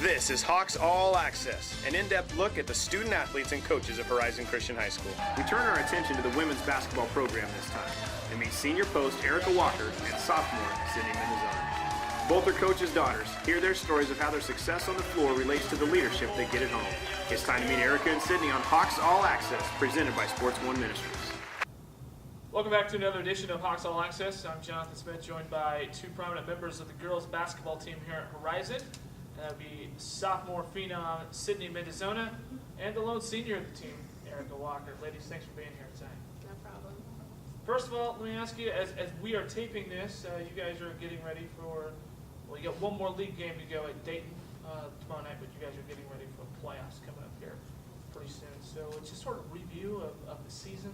This is Hawks All Access, an in-depth look at the student athletes and coaches of Horizon Christian High School. We turn our attention to the women's basketball program this time and meet senior post Erika Walker and sophomore Sydney Mendezona. Both are coaches' daughters. Hear their stories of how their success on the floor relates to the leadership they get at home. It's time to meet Erika and Sydney on Hawks All Access, presented by Sports One Ministries. Welcome back to another edition of Hawks All Access. I'm Jonathan Smith, joined by two prominent members of the girls basketball team here at Horizon. And that would be sophomore phenom Sydney Mendezona and the lone senior of the team, Erika Walker. Ladies, thanks for being here tonight. No problem. First of all, let me ask you, as we are taping this, you guys are getting ready for, well, you got one more league game to go at Dayton tomorrow night, but you guys are getting ready for playoffs coming up here pretty soon. So it's just sort of review of the season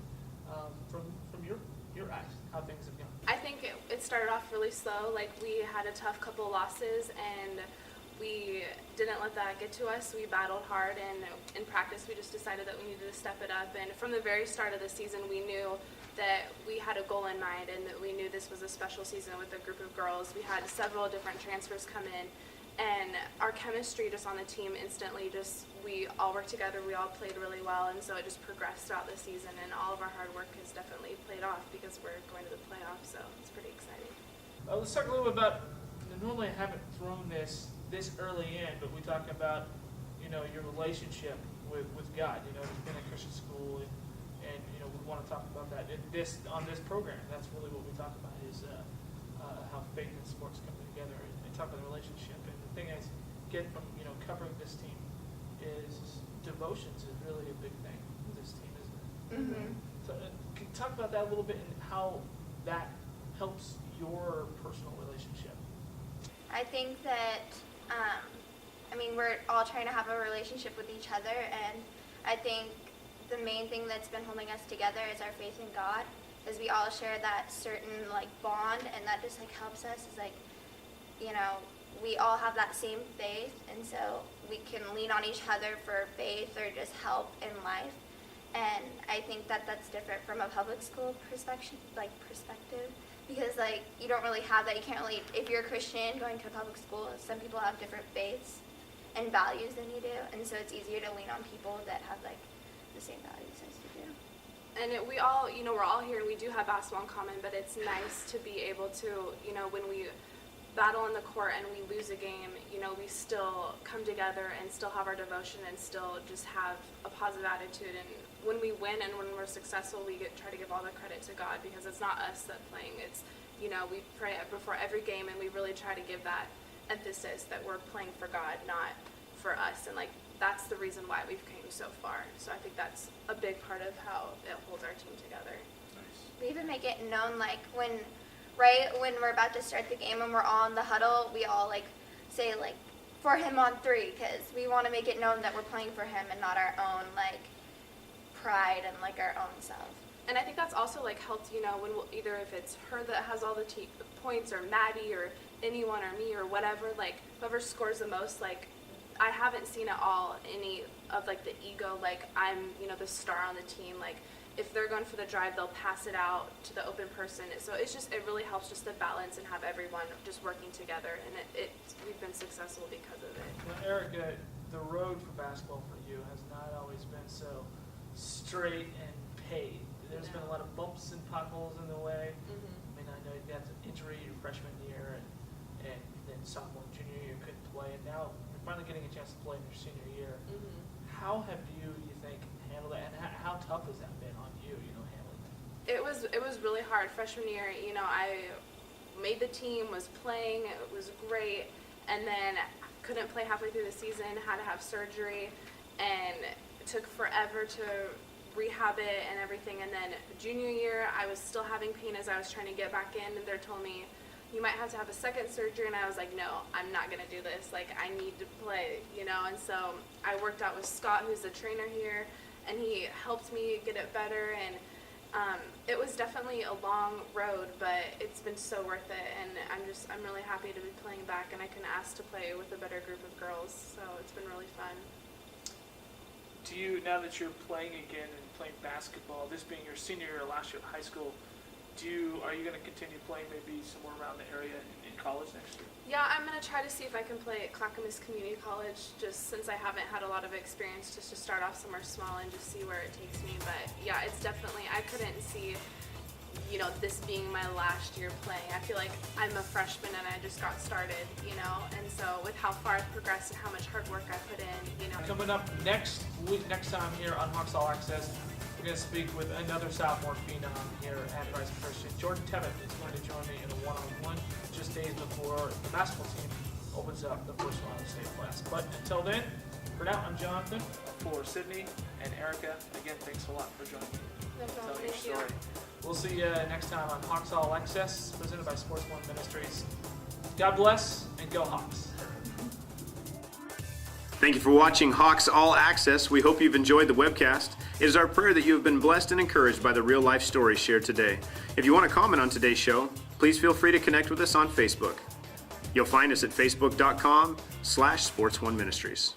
from your eyes, how things have gone. I think it started off really slow. Like, we had a tough couple of losses, and we didn't let that get to us. We battled hard, and in practice we just decided that we needed to step it up. And from the very start of the season, we knew that we had a goal in mind and that we knew this was a special season with a group of girls. We had several different transfers come in, and our chemistry just on the team instantly we all worked together, we all played really well, and so it just progressed throughout the season, and all of our hard work has definitely played off because we're going to the playoffs, so it's pretty exciting. Let's talk a little bit about, normally I haven't thrown this early in, but we talk about, your relationship with God. It's been a Christian school, and we want to talk about that on this program. That's really what we talk about is how faith and sports come together and talk about the relationship. And the thing I get from covering this team is devotions is really a big thing with this team, isn't it? Mm-hmm. So can you talk about that a little bit and how that helps your personal relationship? I think that, we're all trying to have a relationship with each other, and I think the main thing that's been holding us together is our faith in God, because we all share that certain, bond, and that just, helps us. It's we all have that same faith, and so we can lean on each other for faith or just help in life. And I think that that's different from a public school perspective, because you don't really have that. You can't really, if you're a Christian going to a public school, some people have different faiths and values than you do, and so it's easier to lean on people that have the same values as you do. And we all, we're all here, we do have basketball in common, but it's nice to be able to, when we battle in the court and we lose a game, we still come together and still have our devotion and still just have a positive attitude. And when we win and when we're successful, we try to give all the credit to God, because it's not us that playing. It's, we pray before every game, and we really try to give that emphasis that we're playing for God, not for us. And that's the reason why we've came so far. So I think that's a big part of how it holds our team together. Nice. We even make it known, when we're about to start the game and we're all in the huddle, we all say for him on three, because we want to make it known that we're playing for him and not our own pride and our own self. And I think that's also helped, when either if it's her that has all the points, or Maddie, or anyone, or me, or whatever, whoever scores the most, I haven't seen it all any of the ego, I'm the star on the team. If they're going for the drive, they'll pass it out to the open person. So it really helps just to balance and have everyone just working together, and we've been successful because of it. Well, Erika, the road for basketball for you has not always been so straight and paved. There's been a lot of bumps and potholes in the way. Mm-hmm. I know you got an injury your freshman year, and then sophomore, junior year couldn't play, and now you're finally getting a chance to play in your senior year. Mm-hmm. How have you think, handled that, and how tough has that been on you, handling that? It was really hard. Freshman year, I made the team, was playing, it was great, and then couldn't play halfway through the season, had to have surgery, and it took forever to rehab it and everything. And then junior year, I was still having pain as I was trying to get back in, and they told me, you might have to have a second surgery, and I was like, no, I'm not going to do this. I need to play, and so I worked out with Scott, who's the trainer here, and he helped me get it better, and it was definitely a long road, but it's been so worth it, and I'm really happy to be playing back, and I can ask to play with a better group of girls, so it's been really fun. Do you, now that you're playing again and playing basketball, this being your senior year last year of high school, Are you going to continue playing maybe somewhere around the area in college next year? Yeah, I'm going to try to see if I can play at Clackamas Community College, just since I haven't had a lot of experience, just to start off somewhere small and just see where it takes me. But yeah, it's definitely, I couldn't see, this being my last year playing. I feel like I'm a freshman and I just got started, and so with how far I've progressed and how much hard work I put in, Coming up next week, next time here on Hawks All Access, we're going to speak with another sophomore phenom here at Horizon Christian. Jordan Tevitt is going to join me in a one-on-one just days before the basketball team opens up the first round of state class. But until then, for now, I'm Jonathan for Sydney and Erika. Again, thanks a lot for joining me. No problem. Telling your Thank you. story. We'll see you next time on Hawks All Access, presented by Sports One Ministries. God bless and go Hawks. Thank you for watching Hawks All Access. We hope you've enjoyed the webcast. It is our prayer that you have been blessed and encouraged by the real life stories shared today. If you want to comment on today's show, please feel free to connect with us on Facebook. You'll find us at facebook.com/Sports1Ministries.